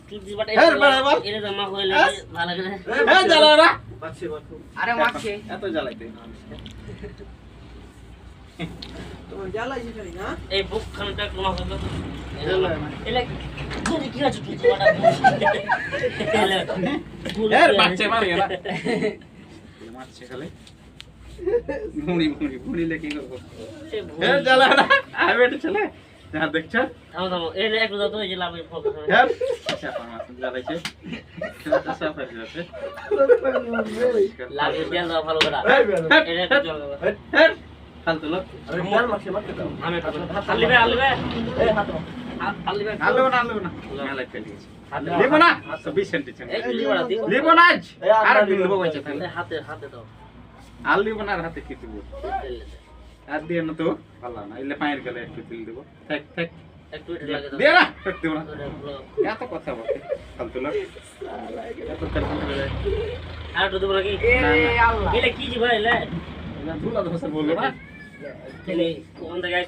তুই বাটা এর জমা হইলে ভালো করে জ্বালা না আরে মারছে এত জ্বালাইতে তোমার জ্বালাইছে খালি না এই বুক খানটা তোমার হলো এলে তুই কি আছিস তুই বাটা বাচ্চা মারে না মারছে খালি মুড়ি লেখি করবো জ্বালা না আর বেটা চলে যা দেখছ থামো থামো এলে একটু দাও তো এই যে লাভ ফল চাপা মাছ জ্বালাইছে চাপা যাচ্ছে লাভ দিয়ে দাও ভালো করে এটা একটু জল দাও ফালতু লোক আরে মাল মারছে মারতে দাও আমি আলবে এই হাত আলবে আলু না মেলাই ফেলে গেছে লিবো না 20 সেন্টি একটু লিবাড়া দিও লিবো না আর দিন লিবো কইছে তাহলে হাতে দাও আর লিবো না আর হাতে কি দিব আর দিয়ে না তো ভালো না ইলে পায়ের গলে একটু তেল দেব থাক থাক একটু এটা লাগে দাও দে না থাক দেব না এত কথা বলতে ফালতু লোক এত তেল করে আর একটু দেব নাকি এ আল্লাহ এটা কি জি ভাই লে ধুলা ধসে বললো না কোন জায়গায়